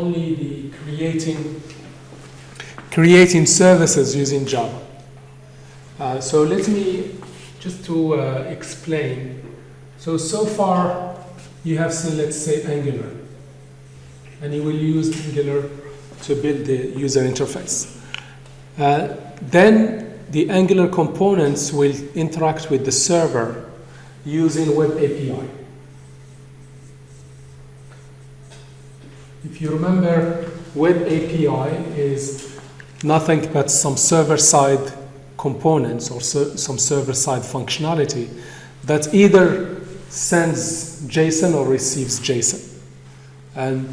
only the creating services using Java. So let me just to explain. So far you have seen, let's say, Angular, and you will use Angular to build the user interface. Then the Angular components will interact with the server using Web API. If you remember, Web API is nothing but some server-side components or some server-side functionality that either sends JSON or receives JSON. And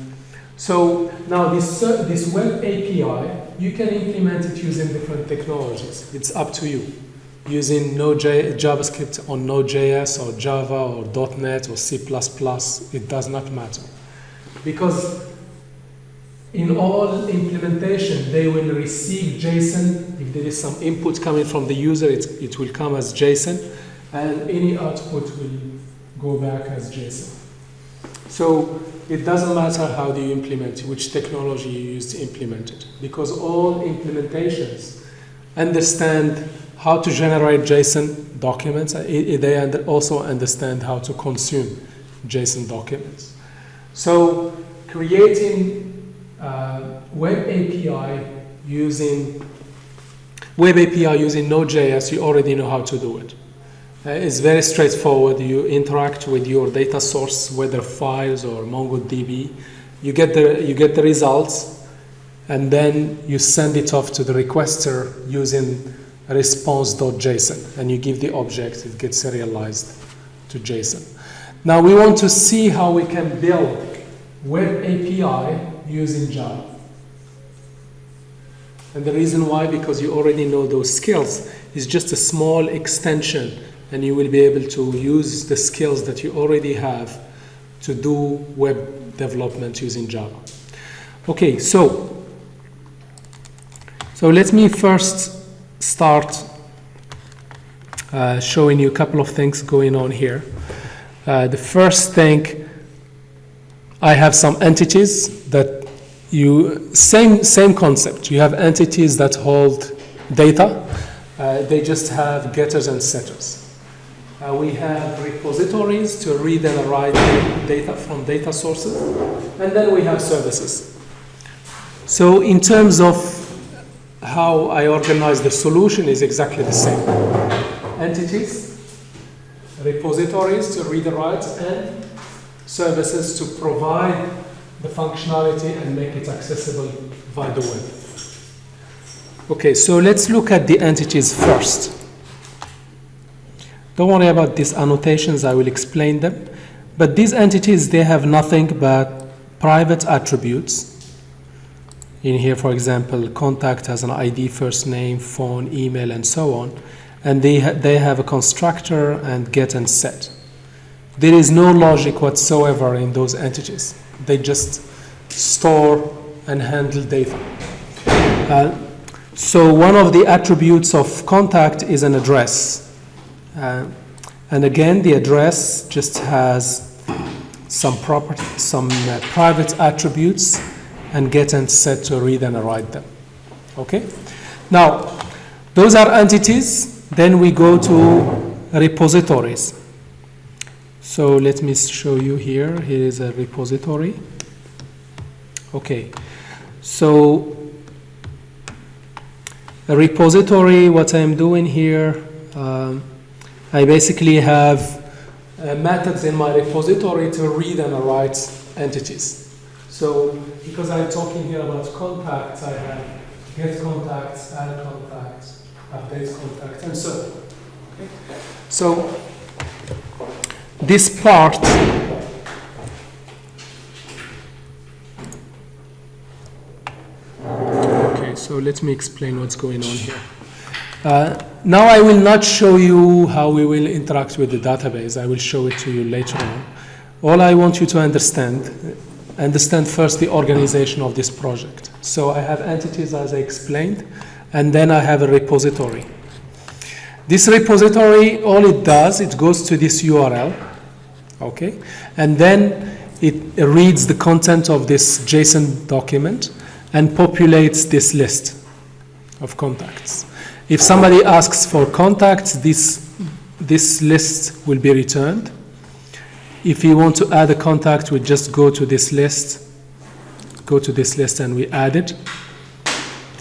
so now this Web API, you can implement it using different technologies. It's up to you. Using JavaScript on Node.js or Java or .NET or C++, it does not matter. Because in all implementation, they will receive JSON. If there is some input coming from the user, it will come as JSON, and any output will go back as JSON. So it doesn't matter how do you implement it, which technology you use to implement it, because all implementations understand how to generate JSON documents. They also understand how to consume JSON documents. So creating Web API using Node.js, you already know how to do it. It's very straightforward. You interact with your data source, whether files or MongoDB. You get the results, and then you send it off to the requester using response.json, and you give the object, it gets serialized to JSON. Now we want to see how we can build Web API using Java. And the reason why, because you already know those skills, is just a small extension, and you will be able to use the skills that you already have to do web development using Java. Okay, so let me first start showing you a couple of things going on here. The first thing, I have some entities that same concept. You have entities that hold data. They just have getters and setters. We have repositories to read and write data from data sources. And then we have services. So in terms of how I organize the solution is exactly the same. Entities, repositories to read and write, and services to provide the functionality and make it accessible via the web. Okay, so let's look at the entities first. Don't worry about these annotations, I will explain them. But these entities, they have nothing but private attributes. In here, for example, contact has an ID, first name, phone, email, and so on. And they have a constructor and get and set. There is no logic whatsoever in those entities. They just store and handle data. So one of the attributes of contact is an address. And again, the address just has some private attributes and get and set to read and write them. Okay? Now, those are entities. Then we go to repositories. So let me show you here. Here is a repository. Okay. So a repository, what I'm doing here, I basically have methods in my repository to read and write entities. So because I'm talking here about contacts, I have get contacts, add contacts, update contacts, and so on. Okay? So this part okay, so let me explain what's going on here. Now I will not show you how we will interact with the database. I will show it to you later on. All I want you to understand first the organization of this project. So I have entities, as I explained, and then I have a repository. This repository, all it does, it goes to this URL, okay? And then it reads the content of this JSON document and populates this list of contacts. If somebody asks for contacts, this list will be returned. If you want to add a contact, we just go to this list and we add it.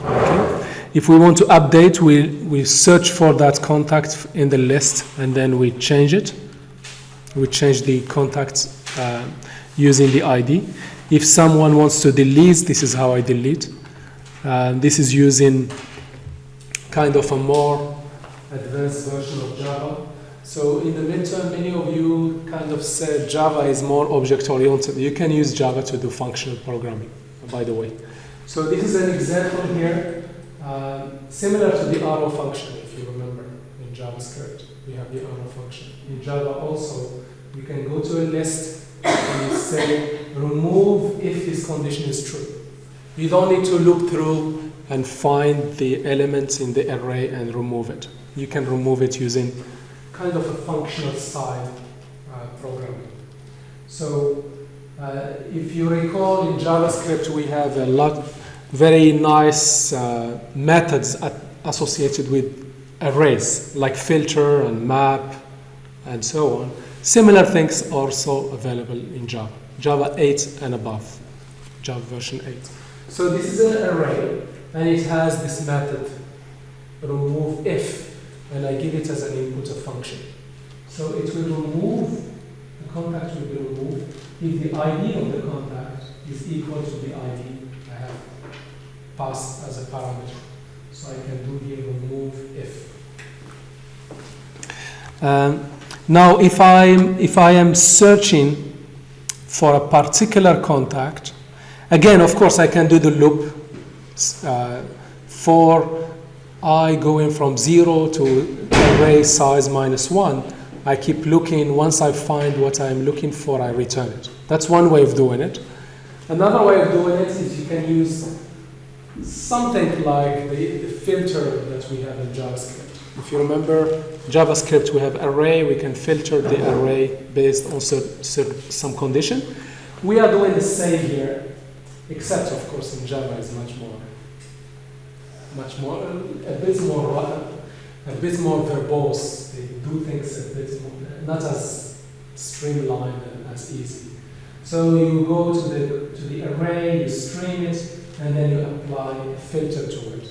Okay. If we want to update, we search for that contact in the list and then we change it. We change the contacts using the ID. If someone wants to delete, this is how I delete. This is using kind of a more advanced version of Java. So in the midterm, many of you kind of said Java is more object-oriented. You can use Java to do functional programming, by the way. So this is an example here, similar to the arrow function, if you remember, in JavaScript. We have the arrow function. In Java also, you can go to a list and you say, remove if this condition is true. You don't need to look through and find the elements in the array and remove it. You can remove it using kind of a functional style programming. So if you recall, in JavaScript we have a lot very nice methods associated with arrays, like filter and map and so on. Similar things are also available in Java, Java 8 and above, Java version 8. So this is an array, and it has this method, remove if, and I give it as an input a function. So it will remove, the contact will be removed if the ID of the contact is equal to the ID I have passed as a parameter. So I can do here remove if. Now if I am searching for a particular contact, again, of course, I can do the loop for I going from 0 to array size -1. I keep looking. Once I find what I'm looking for, I return it. That's one way of doing it. Another way of doing it is you can use something like the filter that we have in JavaScript. If you remember, JavaScript, we have array. We can filter the array based on some condition. We are doing the same here, except, of course, in Java is a bit more verbose. They do things a bit more, not as streamlined and as easy. So you go to the array, you stream it, and then you apply a filter to it.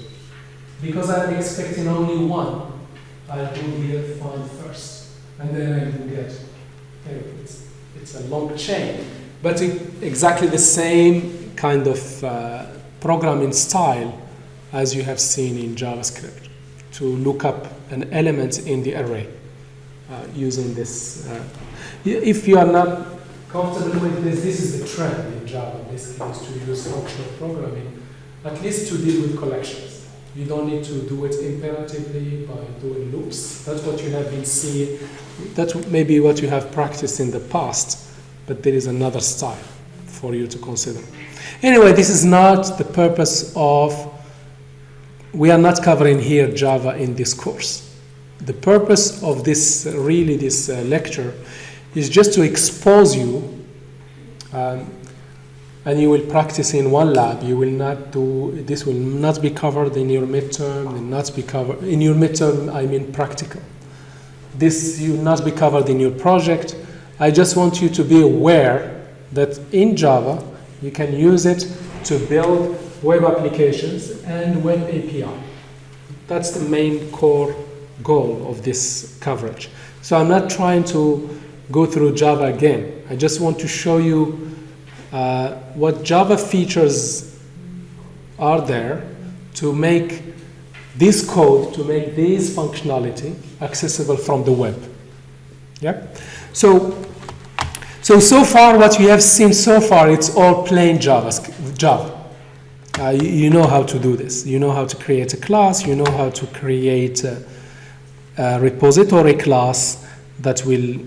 Because I'm expecting only one, I'll do here find first, and then I will get. It's a long chain, but exactly the same kind of programming style as you have seen in JavaScript, to look up an element in the array using this. If you are not comfortable with this, this is the trend in Java, basically, is to use functional programming, at least to deal with collections. You don't need to do it imperatively by doing loops. That's what you have been seeing. That may be what you have practiced in the past, but there is another style for you to consider. Anyway, this is not the purpose of, we are not covering here Java in this course. The purpose of this lecture is just to expose you, and you will practice in one lab. You will not do, this will not be covered in your midterm, will not be covered, in your midterm I mean practical. This will not be covered in your project. I just want you to be aware that in Java, you can use it to build web applications and web API. That's the main core goal of this coverage. So I'm not trying to go through Java again. I just want to show you what Java features are there to make this code, to make this functionality accessible from the web. Yep. So far, what we have seen so far, it's all plain Java. You know how to do this. You know how to create a class. You know how to create a repository class that will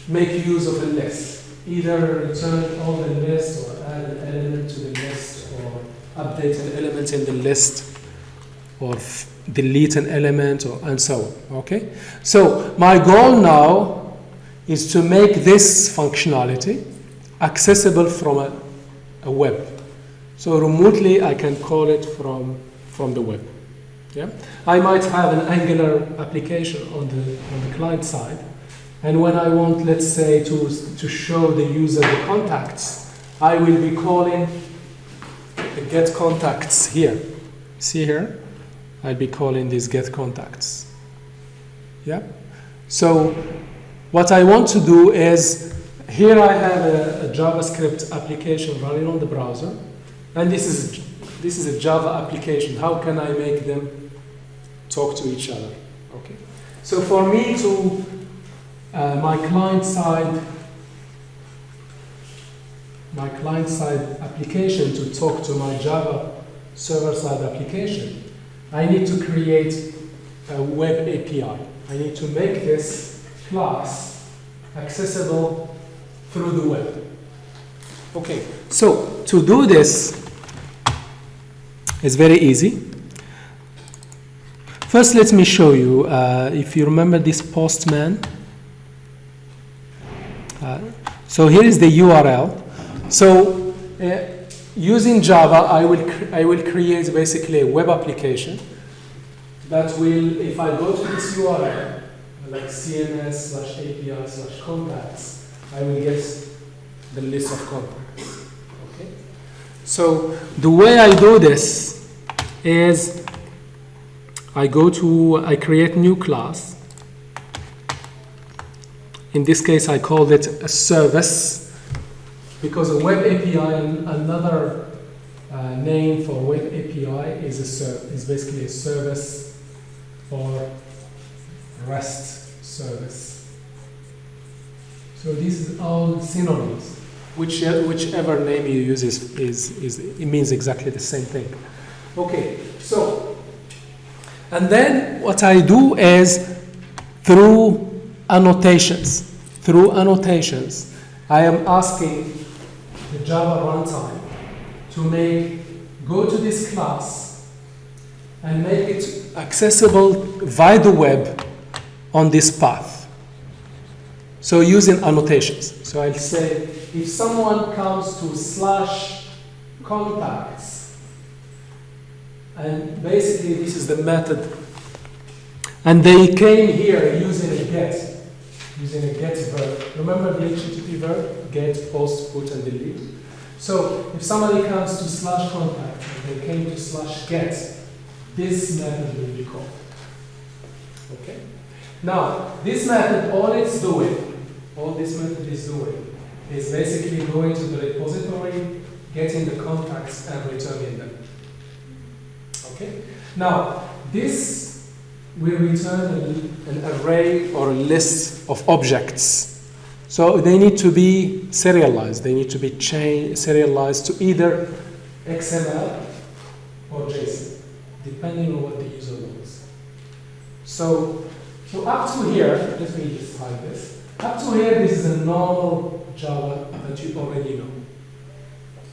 make use of a list. Either return all the list, or add an element to the list, or update an element in the list, or delete an element, and so on. Okay? So my goal now is to make this functionality accessible from a web. So remotely, I can call it from the web. Yeah? I might have an Angular application on the client side, and when I want, let's say, to show the user the contacts, I will be calling the get contacts here. See here? I'll be calling these get contacts. Yeah? So what I want to do is, here I have a JavaScript application running on the browser, and this is a Java application. How can I make them talk to each other? Okay. So for me to my client side application to talk to my Java server side application, I need to create a web API. I need to make this class accessible through the web. Okay, so to do this is very easy. First, let me show you, if you remember this Postman. So here is the URL. So using Java, I will create basically a web application that will, if I go to this URL, like cns/api/contacts, I will get the list of contacts. Okay. So the way I do this is I create new class. In this case, I called it a service, because a web API, another name for web API is basically a service or REST service. So these are all synonyms. Whichever name you use it means exactly the same thing. Okay, so, and then what I do is through annotations, I am asking the Java runtime to go to this class and make it accessible via the web on this path. So using annotations. So I'll say, if someone comes to /contacts, and basically this is the method, and they came here using a get verb. Remember the HTTP verb? Get, post, put, and delete. So if somebody comes to /contact and they came to /get, this method will be called. Okay. Now this method, all this method is doing is basically going to the repository, getting the contacts, and returning them. Okay. Now this will return an array or a list of objects. So they need to be serialized. They need to be serialized to either XML or JSON, depending on what the user wants. So up to here, let me just hide this. Up to here, this is a normal Java that you already know.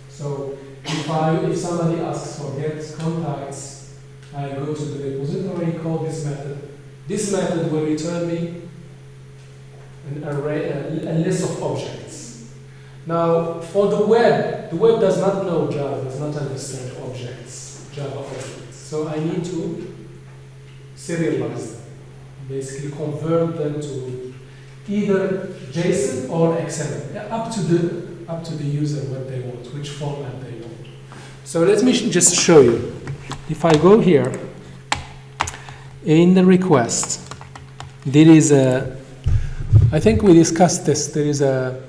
So if somebody asks for get contacts, I go to the repository, call this method. This method will return me an array, a list of objects. Now, for the web does not know Java, does not understand Java objects. So I need to serialize them, basically convert them to either JSON or XML, up to the user what they want, which format they want. So let me just show you. If I go here, in the request, there is I think we discussed this, there is a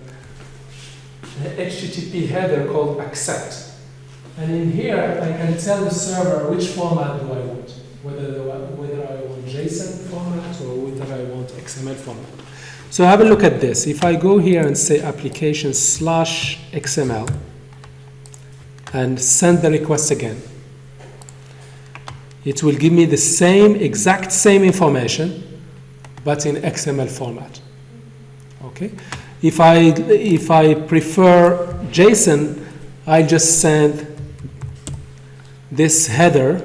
HTTP header called accept. And in here, I can tell the server which format do I want, whether I want JSON format or whether I want XML format. So have a look at this. If I go here and say application/XML and send the request again, it will give me the exact same information, but in XML format. Okay. If I prefer JSON, I just send this header,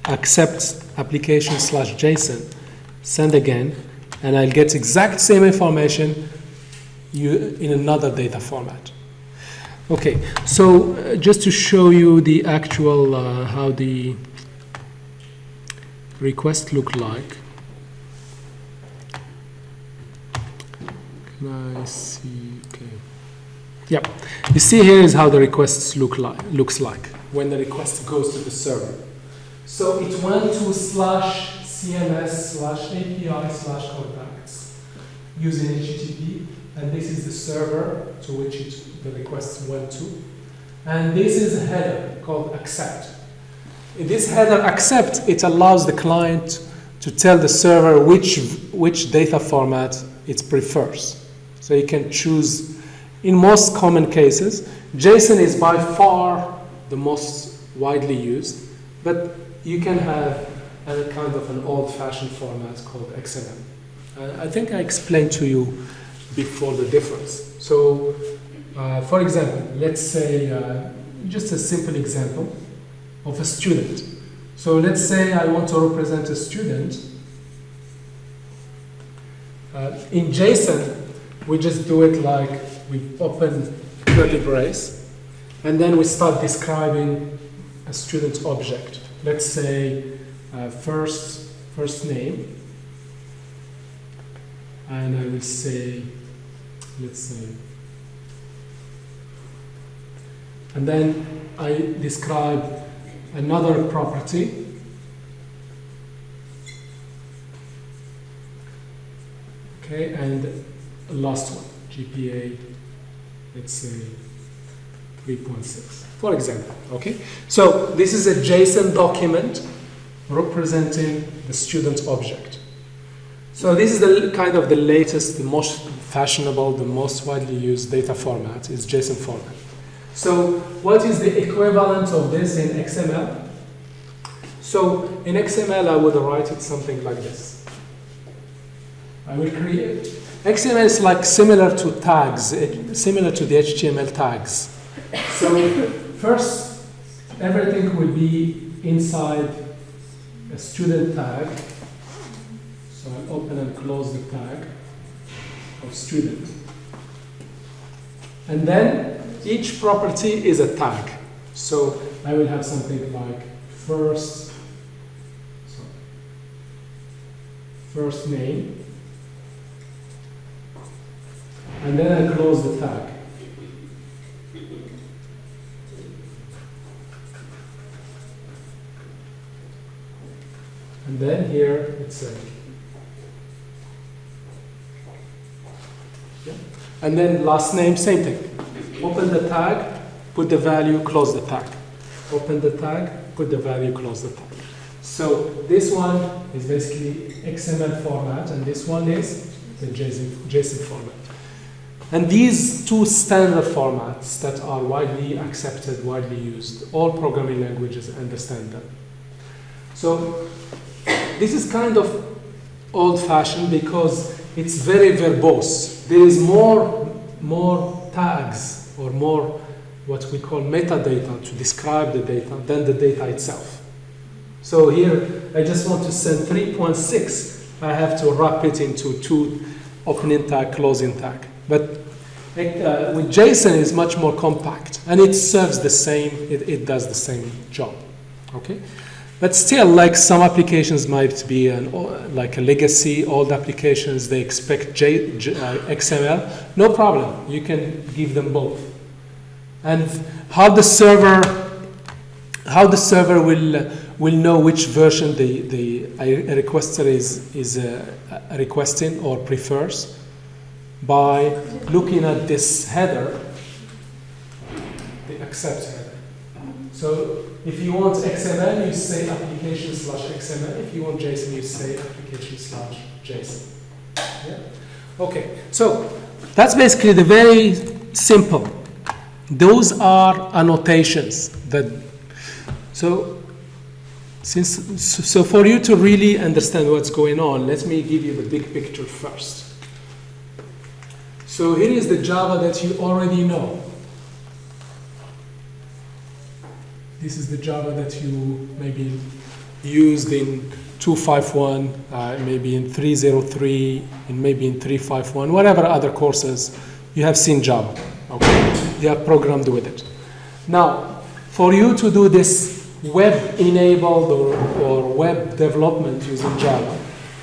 accept application/JSON, send again, and I'll get exact same information in another data format. Okay, so just to show you the actual how the request look like. Can I see? Okay. Yeah. You see here is how the requests looks like when the request goes to the server. So it went to /cms/API/contacts using HTTP, and this is the server to which the request went to. And this is a header called accept. In this header accept, it allows the client to tell the server which data format it prefers. So you can choose, in most common cases, JSON is by far the most widely used, but you can have a kind of an old-fashioned format called XML. I think I explained to you before the difference. So, for example, let's say, just a simple example of a student. So let's say I want to represent a student. In JSON, we just do it like we open curly brace, and then we start describing a student object. Let's say first name, and I will say, let's say, and then I describe another property. Okay, and the last one, GPA, let's say 3.6, for example. Okay, so this is a JSON document representing the student object. So this is the kind of the latest, the most fashionable, the most widely used data format is JSON format. So what is the equivalent of this in XML? So in XML, I would write it something like this. I will create, XML is like similar to tags, similar to the HTML tags. So first, everything will be inside a student tag. So I'll open and close the tag of student. And then each property is a tag. So I will have something like first name. And then I close the tag. And then here it's a, yeah. And then last name, same thing. Open the tag, put the value, close the tag. Open the tag, put the value, close the tag. So this one is basically XML format, and this one is the JSON format. And these two standard formats that are widely accepted, widely used, all programming languages understand them. So this is kind of old-fashioned because it's very verbose. There is more tags or more what we call metadata to describe the data than the data itself. So here, I just want to send 3.6. I have to wrap it into two opening tag, closing tag. But with JSON, it's much more compact, and it serves the same, it does the same job, okay? But still, like some applications might be like a legacy, old applications, they expect XML, no problem, you can give them both. And how the server will know which version the requester is requesting or prefers by looking at this header, the accept header. So if you want XML, you say application/XML. If you want JSON, you say application/JSON. Yeah? Okay, so that's basically the very simple. Those are annotations so for you to really understand what's going on, let me give you the big picture first. So here is the Java that you already know. This is the Java that you maybe used in 251, maybe in 303, and maybe in 351, whatever other courses, you have seen Java. Okay, you have programmed with it. Now, for you to do this web-enabled or web development using Java,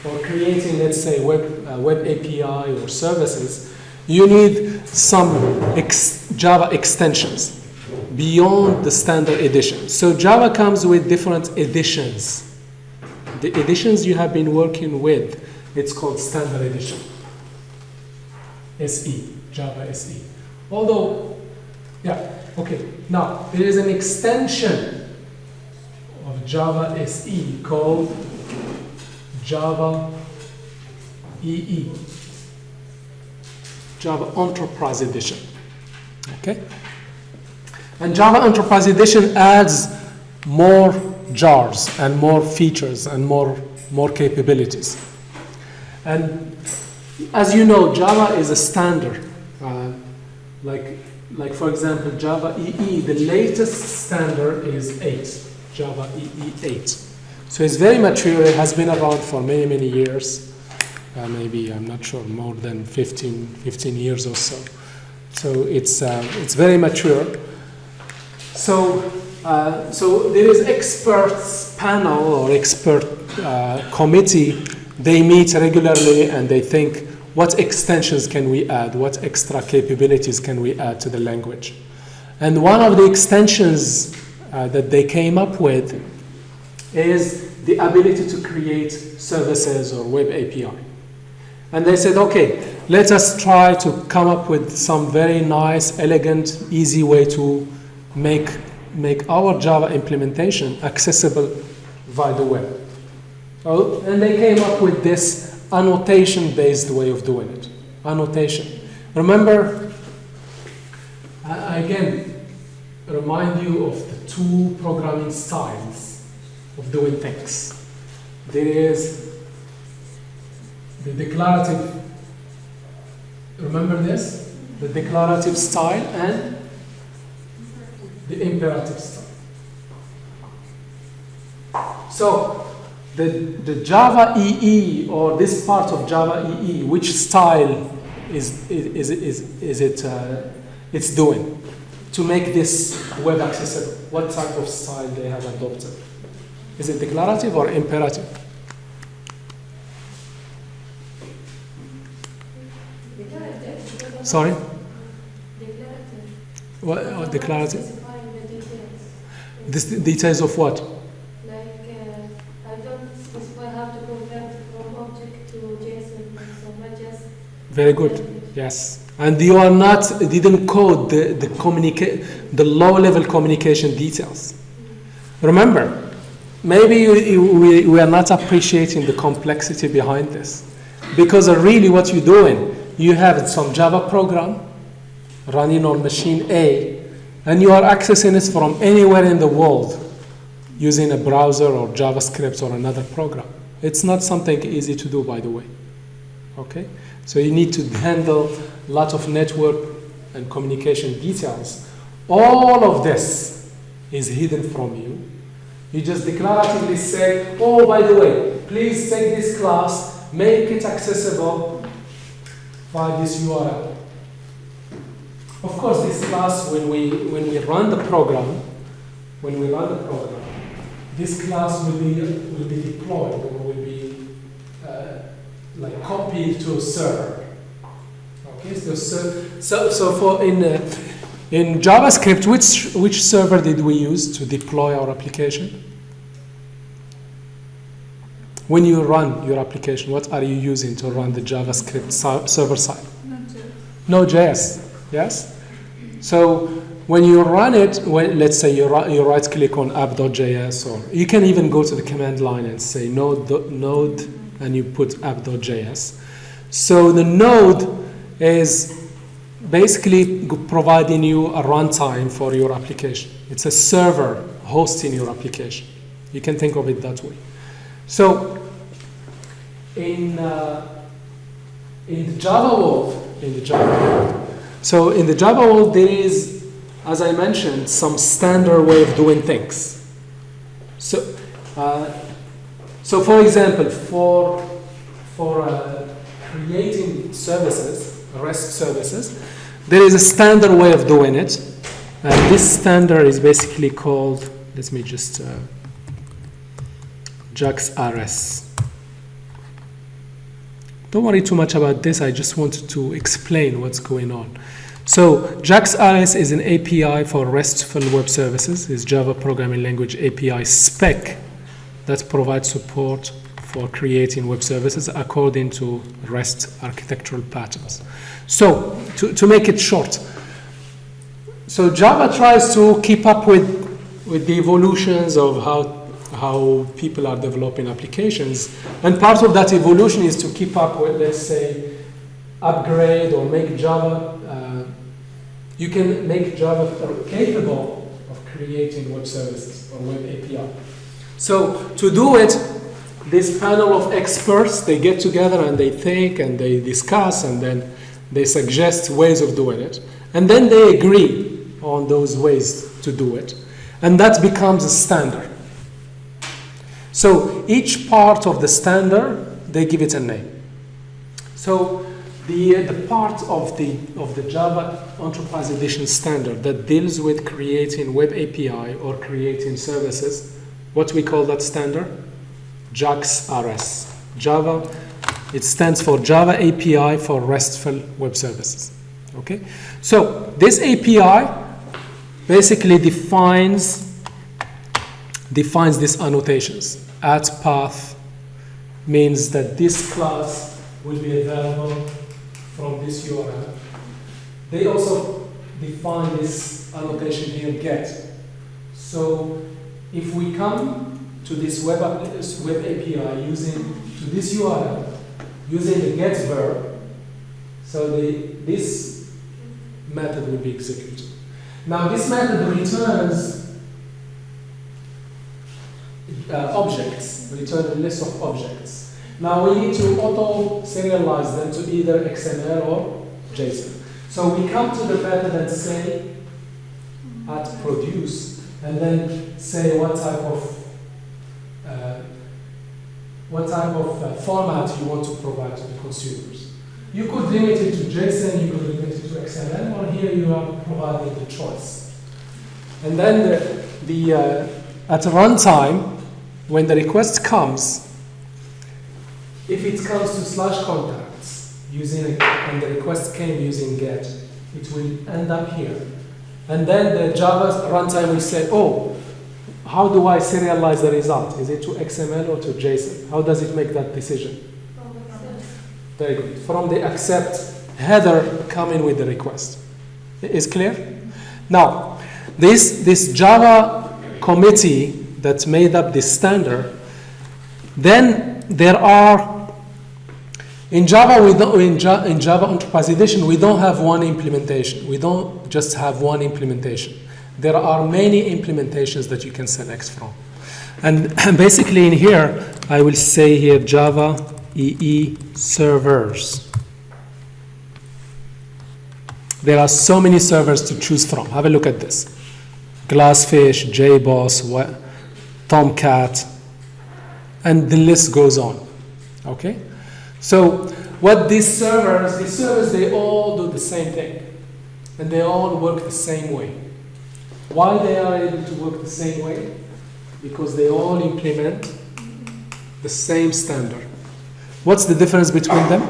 or creating, let's say, web API or services, you need some Java extensions beyond the standard edition. So Java comes with different editions. The editions you have been working with, it's called standard edition. SE, Java SE. Although, yeah, okay. Now, there is an extension of Java SE called Java EE, Java Enterprise Edition. Okay? And Java Enterprise Edition adds more jars and more features and more capabilities. And as you know, Java is a standard. Like for example, Java EE, the latest standard is 8, Java EE 8. So it's very mature. It has been around for many, many years. Maybe, I'm not sure, more than 15 years or so. So it's very mature. So there is experts panel or expert committee. They meet regularly and they think, what extensions can we add? What extra capabilities can we add to the language? And one of the extensions that they came up with is the ability to create services or web API. And they said, okay, let us try to come up with some very nice, elegant, easy way to make our Java implementation accessible via the web. And they came up with this annotation-based way of doing it. Annotation. Remember, I again remind you of the two programming styles of doing things. There is the declarative, remember this? The declarative style and the imperative style. So, the Java EE or this part of Java EE, which style is it's doing to make this web accessible? What type of style they have adopted? Is it declarative or imperative? Sorry? Declarative. What declarative? Specifying the details. The details of what? I don't specify how to convert from object to JSON, so not just. Very good. Yes. And you didn't code the low-level communication details. Remember, maybe we are not appreciating the complexity behind this, because really what you're doing, you have some Java program running on machine A, and you are accessing it from anywhere in the world using a browser or JavaScript or another program. It's not something easy to do, by the way. Okay? So you need to handle a lot of network and communication details. All of this is hidden from you. You just declaratively say, oh, by the way, please take this class, make it accessible by this URL. Of course, this class, when we run the program, this class will be deployed or will be like copied to a server. Okay, so for in JavaScript, which server did we use to deploy our application? When you run your application, what are you using to run the JavaScript server side? Nodejs, yes? So when you run it, let's say you right click on app.js, or you can even go to the command line and say node and you put app.js. So the node is basically providing you a runtime for your application. It's a server hosting your application. You can think of it that way. So in the Java world, there is, as I mentioned, some standard way of doing things. So So for example, for creating services, REST services, there is a standard way of doing it. And this standard is basically called, let me just, JAX RS. Don't worry too much about this, I just wanted to explain what's going on. So JAX RS is an API for RESTful web services. It's Java programming language API spec that provides support for creating web services according to REST architectural patterns. So to make it short, so Java tries to keep up with the evolutions of how people are developing applications, and part of that evolution is to keep up with, let's say, upgrade or make Java. You can make Java capable of creating web services or web API. So to do it, this panel of experts, they get together and they think and they discuss and then they suggest ways of doing it. And then they agree on those ways to do it. And that becomes a standard. So each part of the standard, they give it a name. So the part of the Java Enterprise Edition standard that deals with creating web API or creating services, what we call that standard? JAX RS. Java, it stands for Java API for RESTful web services. Okay? So this API basically defines these annotations. At path means that this class will be available from this URL. They also define this annotation here, get. So if we come to this web API using to this URL, using the get verb, so this method will be executed. Now this method returns objects, return a list of objects. Now we need to auto-serialize them to either XML or JSON. So we come to the method and say at produce, and then say what type of format you want to provide to the consumers. You could limit it to JSON, you could limit it to XML, or here you are providing the choice. And then at runtime, when the request comes, if it comes to /contacts and the request came using get, it will end up here. And then the Java runtime will say, oh, how do I serialize the result? Is it to XML or to JSON? How does it make that decision? Very good. From the accept header coming with the request. Is clear? Now, this Java committee that made up this standard, then there are, in Java Enterprise Edition, we don't have one implementation. We don't just have one implementation. There are many implementations that you can select from. And basically in here, I will say here Java EE servers. There are so many servers to choose from. Have a look at this. Glassfish, JBoss, Tomcat, and the list goes on. Okay? So what these servers, they all do the same thing. And they all work the same way. Why they are able to work the same way? Because they all implement the same standard. What's the difference between them?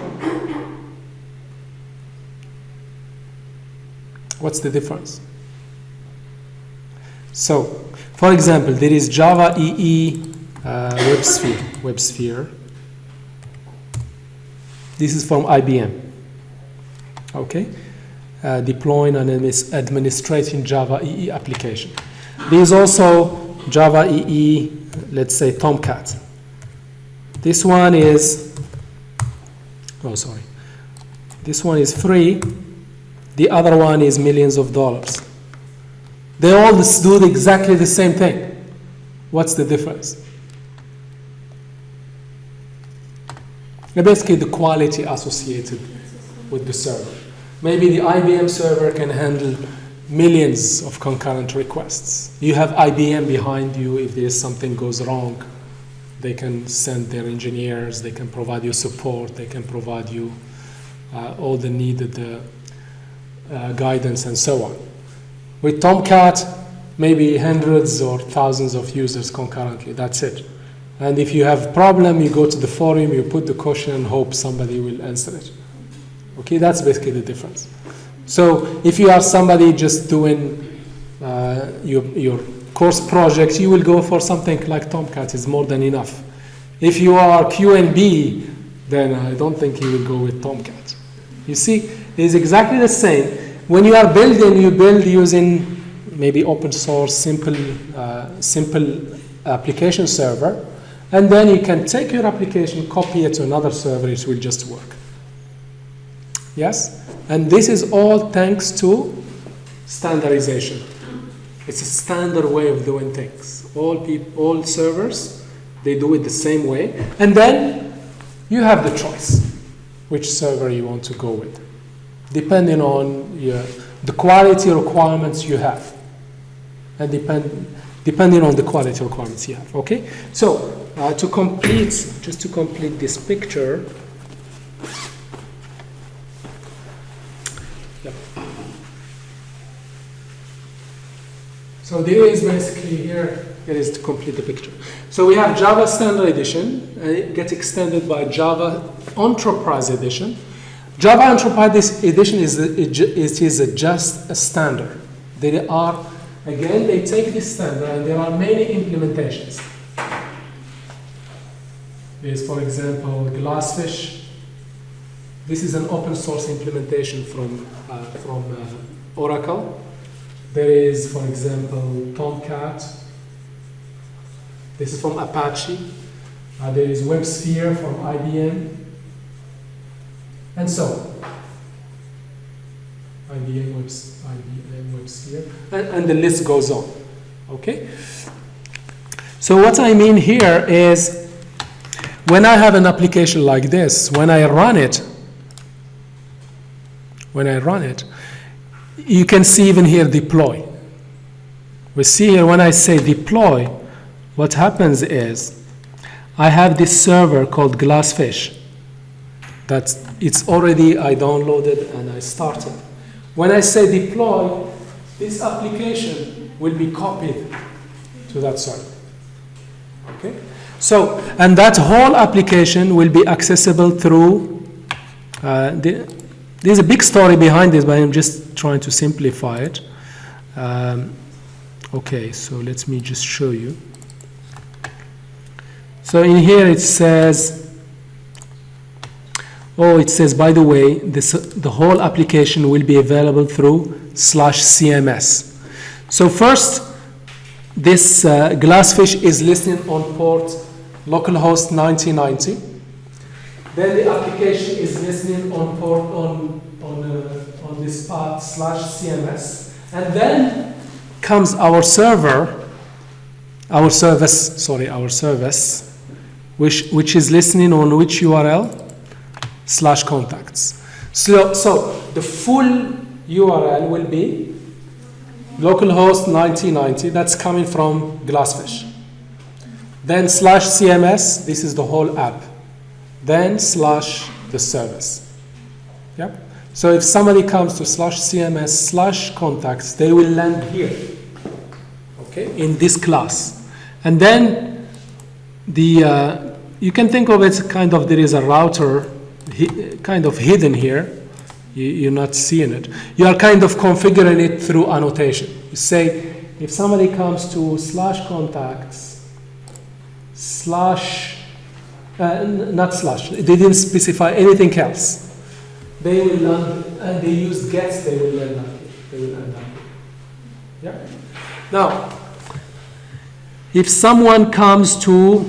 What's the difference? So, for example, there is Java EE WebSphere. This is from IBM. Okay? Deploying and administrating Java EE application. There is also Java EE, let's say Tomcat. This one is, this one is free. The other one is millions of dollars. They all do exactly the same thing. What's the difference? Basically, the quality associated with the server. Maybe the IBM server can handle millions of concurrent requests. You have IBM behind you if there's something goes wrong. They can send their engineers, they can provide you support, they can provide you all the needed guidance and so on. With Tomcat, maybe hundreds or thousands of users concurrently, that's it. And if you have a problem, you go to the forum, you put the question and hope somebody will answer it. Okay, that's basically the difference. So if you are somebody just doing your course project, you will go for something like Tomcat, is more than enough. If you are QNB, then I don't think you will go with Tomcat. You see, it is exactly the same. When you are building, you build using maybe open source, simple application server, and then you can take your application, copy it to another server, it will just work. Yes? And this is all thanks to standardization. It's a standard way of doing things. All servers, they do it the same way. And then you have the choice which server you want to go with, depending on the quality requirements you have. And depending on the quality requirements you have, okay? So, just to complete this picture, yep. So there is basically here is to complete the picture. So we have Java Standard Edition, and it gets extended by Java Enterprise Edition. Java Enterprise Edition is just a standard. There are, again, they take this standard and there are many implementations. There's, for example, Glassfish. This is an open source implementation from Oracle. There is, for example, Tomcat. This is from Apache. There is WebSphere from IBM. And so on. IBM WebSphere. And the list goes on. Okay? So what I mean here is, when I have an application like this, when I run it, you can see even here deploy. We see here when I say deploy, what happens is I have this server called Glassfish that it's already I downloaded and I started. When I say deploy, this application will be copied to that server. Okay? So, and that whole application will be accessible through, there's a big story behind this, but I'm just trying to simplify it. Okay, so let me just show you. So in here it says, by the way, the whole application will be available through /CMS. So first, this Glassfish is listening on port localhost 9090. Then the application is listening on port on this path /CMS, and then comes our service, which is listening on which URL /contacts. So the full URL will be localhost 9090. That's coming from Glassfish. Then /CMS, this is the whole app. Then /the service. Yep. So if somebody comes to /CMS /contacts, they will land here, okay, in this class. And then you can think of it kind of, there is a router kind of hidden here. You're not seeing it. You are kind of configuring it through annotation. You say, if somebody comes to /contacts they didn't specify anything else. They will land, and they use gets, they will land up here. They will end up here. Yeah? Now, if someone comes to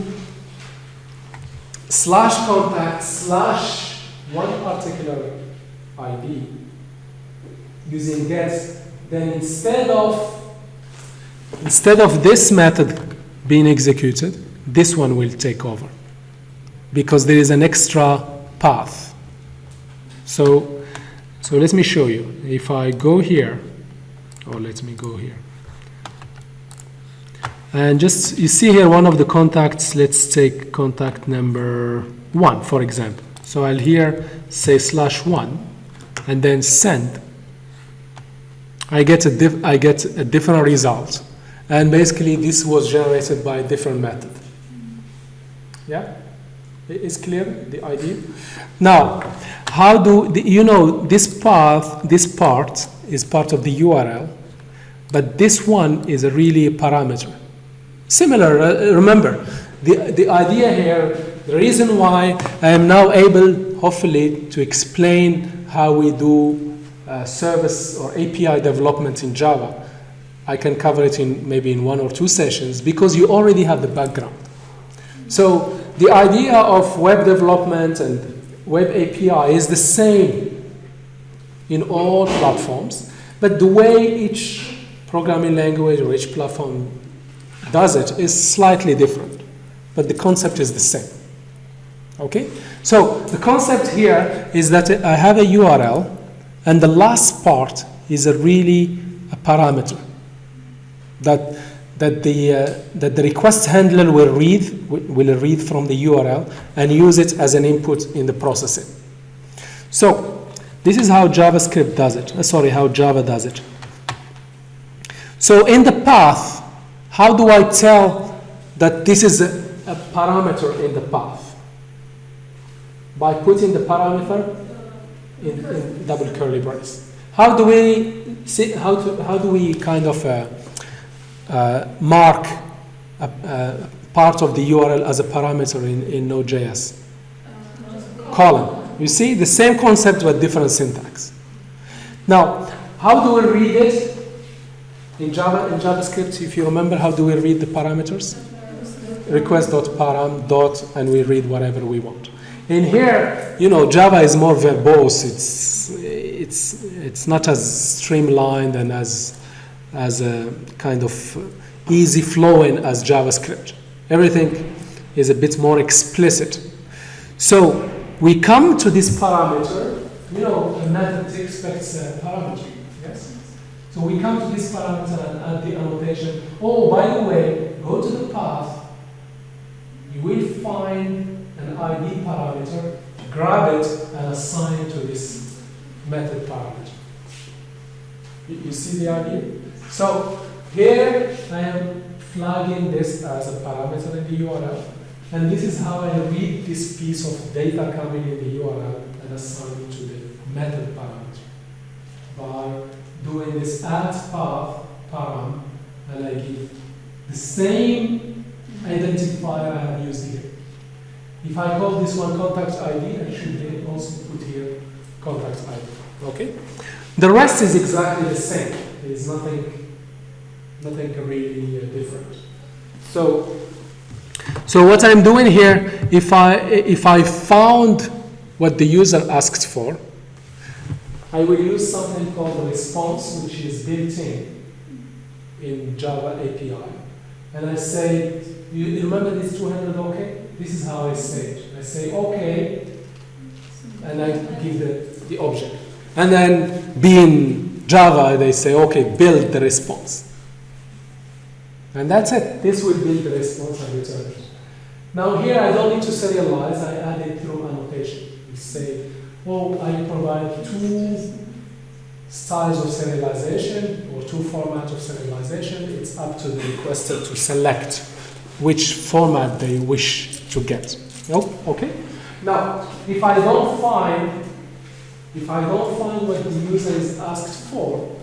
/contacts one particular ID using gets, then instead of this method being executed, this one will take over because there is an extra path. So let me show you. If I go here, or let me go here. And just, you see here one of the contacts, let's take contact number 1, for example. So I'll here say /1 and then send. I get a different result. And basically this was generated by a different method. Yeah? It's clear, the idea? Now, how do, this part is part of the URL, but this one is really a parameter. Similar, remember, the idea here, the reason why I am now able, hopefully, to explain how we do service or API development in Java, I can cover it maybe in 1 or 2 sessions, because you already have the background. So the idea of web development and web API is the same in all platforms, but the way each programming language or each platform does it is slightly different, but the concept is the same. Okay? So the concept here is that I have a URL, and the last part is really a parameter that the request handler will read from the URL and use it as an input in the processing. So this is how JavaScript does it. How Java does it. So in the path, how do I tell that this is a parameter in the path? By putting the parameter in double curly brace. How do we see? How do we kind of mark part of the URL as a parameter in Node.js? Column. You see the same concept but different syntax. Now, how do we read it in JavaScript? If you remember, how do we read the parameters? Request.param dot, and we read whatever we want. In here, Java is more verbose. It's not as streamlined and as a kind of easy flowing as JavaScript. Everything is a bit more explicit. So we come to this parameter. A method expects a parameter. Yes. So we come to this parameter and add the annotation. Oh, by the way, go to the path. You will find an ID parameter, grab it, and assign it to this method parameter. You see the idea? So here I am flagging this as a parameter in the URL, and this is how I read this piece of data coming in the URL and assign it to the method parameter by doing this add path param, and I give the same identifier I have used here. If I call this one contact ID, I should also put here contact ID. Okay? The rest is exactly the same. There is nothing really different. So what I'm doing here, if I found what the user asked for, I will use something called the response, which is built in Java API. And I say, you remember this 200 OK? This is how I say it. I say OK, and I give the object. And then, being Java, they say, OK, build the response. And that's it. This will build the response and return it. Now here, I don't need to serialize. I add it through annotation. We say, oh, I provide 2 styles of serialization or 2 formats of serialization. It's up to the requester to select which format they wish to get. Okay? Now, if I don't find what the user is asked for,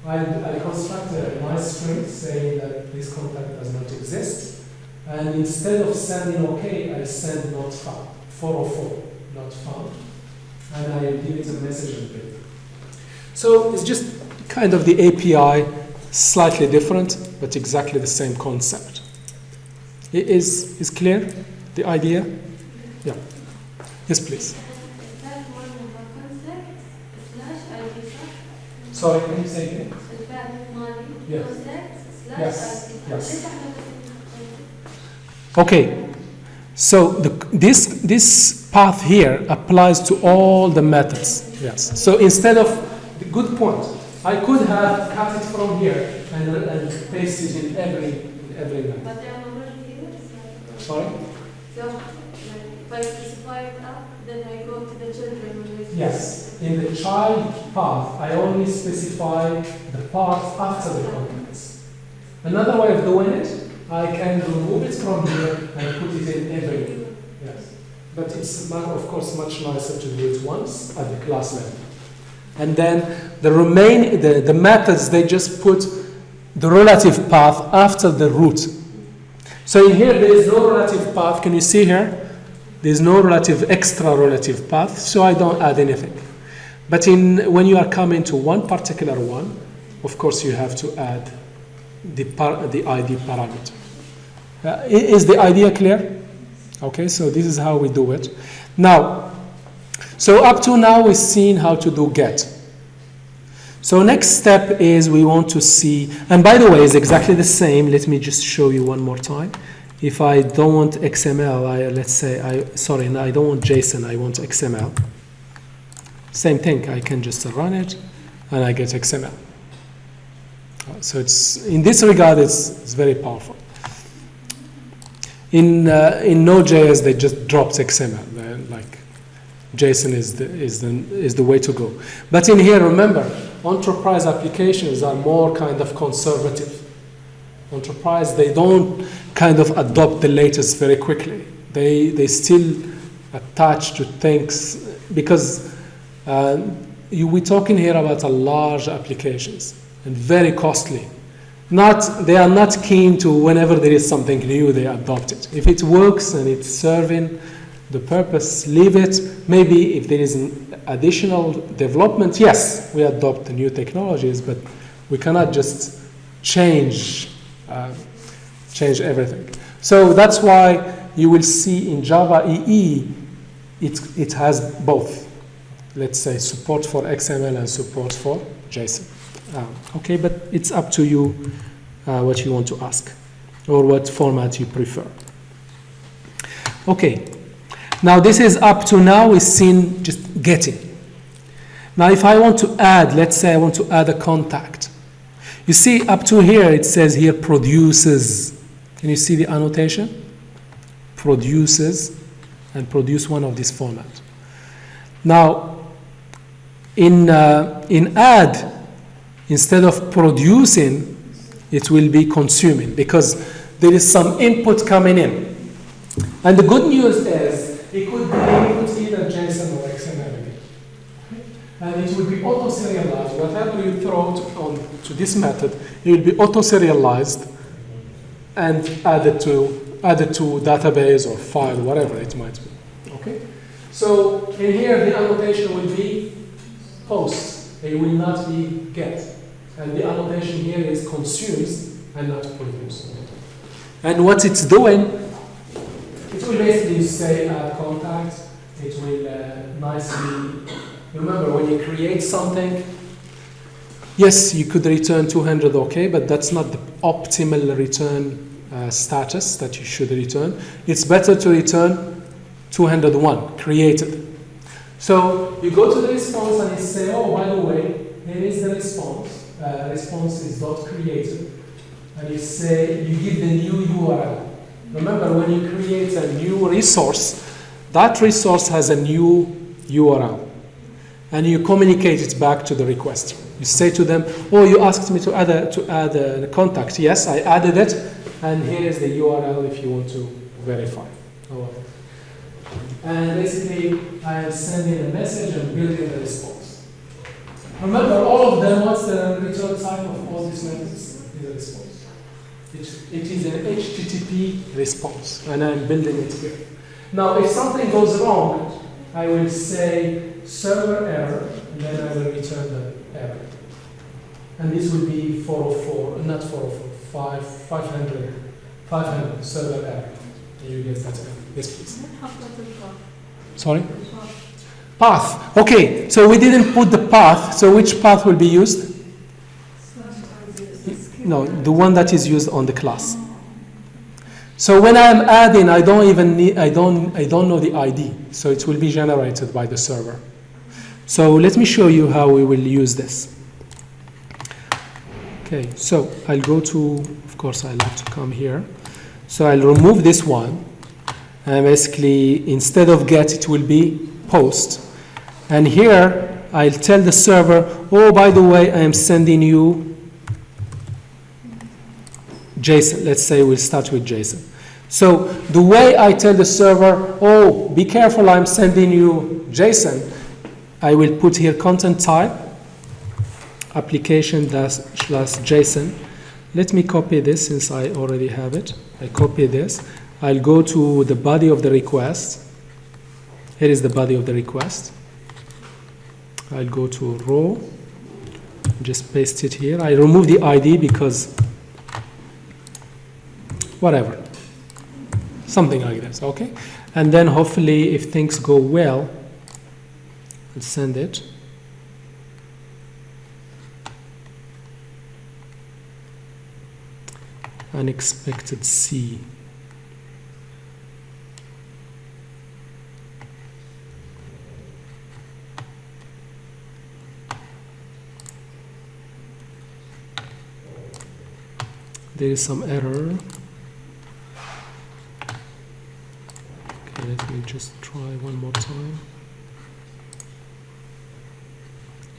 I construct a nice string saying that this contact does not exist, and instead of sending OK, I send not found, 404, not found, and I give it a message and build. So it's just kind of the API, slightly different, but exactly the same concept. It is clear, the idea? Yeah. Yes, please. Sorry, can you say again? Yes. Yes. Okay. So this path here applies to all the methods. Yes. So instead of the good point, I could have cut it from here and paste it in every method. But they are already here. Sorry? So, like, if I specify it up, then I go to the children. Yes. In the child path, I only specify the path after the contents. Another way of doing it, I can remove it from here and put it in everywhere. Yes. But it's, of course, much nicer to do it once at the class level. And then the methods, they just put the relative path after the root. So in here, there is no relative path. Can you see here? There is no extra relative path, so I don't add anything. But when you are coming to one particular one, of course, you have to add the ID parameter. Is the idea clear? Okay, so this is how we do it. Now, so up to now, we've seen how to do get. So next step is we want to see, and by the way, it's exactly the same. Let me just show you one more time. If I don't want XML, I don't want JSON, I want XML. Same thing, I can just run it, and I get XML. So it's, in this regard, it's very powerful. In Node.js, they just dropped XML. Like JSON is the way to go. But in here, remember, enterprise applications are more kind of conservative. Enterprise, they don't kind of adopt the latest very quickly. They still attach to things because we're talking here about a large applications and very costly. They are not keen to whenever there is something new, they adopt it. If it works and it's serving the purpose, leave it. Maybe if there is an additional development, yes, we adopt the new technologies, but we cannot just change everything. So that's why you will see in Java EE, it has both. Let's say support for XML and support for JSON. Okay, but it's up to you what you want to ask or what format you prefer. Okay, now this is up to now, we've seen just getting. Now if I want to add, let's say I want to add a contact. You see up to here, it says here produces. Can you see the annotation? Produces and produce one of this format. Now in add, instead of producing, it will be consuming because there is some input coming in. And the good news is it could be input either JSON or XML again. And it will be auto-serialized. Whatever you throw to this method, it will be auto-serialized and added to database or file, whatever it might be. Okay? So in here, the annotation will be post. It will not be get. And the annotation here is consumes and not produce. And what it's doing, it will basically say add contact. It will nicely, remember when you create something, yes, you could return 200 okay, but that's not the optimal return status that you should return. It's better to return 201, created. So you go to the response and you say, oh, by the way, here is the response. Response is dot created. And you say, you give the new URL. Remember, when you create a new resource, that resource has a new URL. And you communicate it back to the requester. You say to them, oh, you asked me to add a contact. Yes, I added it. And here is the URL if you want to verify. Oh. And basically, I am sending a message and building the response. Remember, all of them, what's the return type of all these methods? Is a response. It is an HTTP response, and I'm building it here. Now, if something goes wrong, I will say server error, and then I will return the error. And this will be 404, not 404, 500 server error. And you get that error. Yes, please. Sorry? Path. Okay, so we didn't put the path. So which path will be used? No, the one that is used on the class. So when I am adding, I don't know the ID. So it will be generated by the server. So let me show you how we will use this. Okay, so I'll go to, of course, I'll have to come here. So I'll remove this one. And basically, instead of get, it will be post. And here, I'll tell the server, oh, by the way, I am sending you JSON. Let's say we'll start with JSON. So the way I tell the server, oh, be careful, I'm sending you JSON, I will put here content type, application dash JSON. Let me copy this since I already have it. I copy this. I'll go to the body of the request. Here is the body of the request. I'll go to row, just paste it here. I remove the ID because whatever, something like this, okay? And then hopefully if things go well, I'll send it. Unexpected C. There is some error. Okay, let me just try one more time.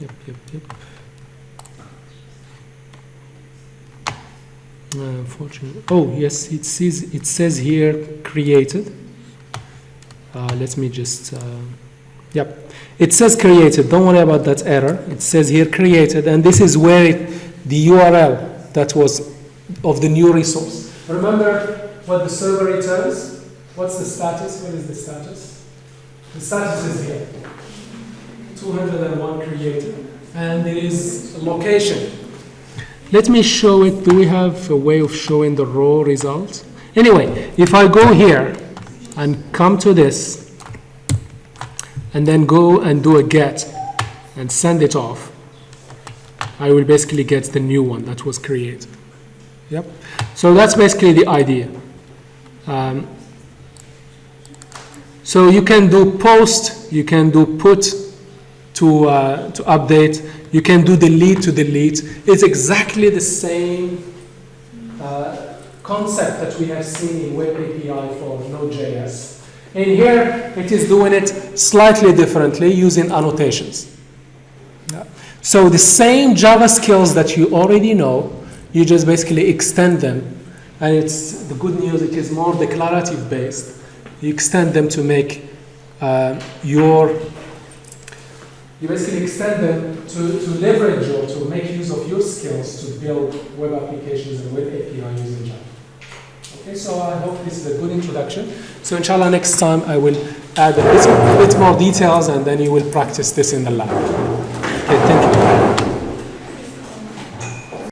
Yep. Unfortunately, oh yes, it says here created. Let me just, yep. It says created, don't worry about that error. It says here created, and this is where the URL that was of the new resource. Remember what the server returns? What's the status? What is the status? The status is here. 201 created. And there is a location. Let me show it. Do we have a way of showing the raw results? Anyway, if I go here and come to this and then go and do a get and send it off, I will basically get the new one that was created. Yep. So that's basically the idea. So you can do post, you can do put to update, you can do delete to delete. It's exactly the same concept that we have seen in Web API for Node.js. And here it is doing it slightly differently using annotations. Yeah. So the same Java skills that you already know, you just basically extend them, and it's the good news. It is more declarative based. You extend them to make you basically extend them to leverage or to make use of your skills to build web applications and web API using Java. Okay, so I hope this is a good introduction. So inshallah next time I will add a bit more details, and then you will practice this in the lab.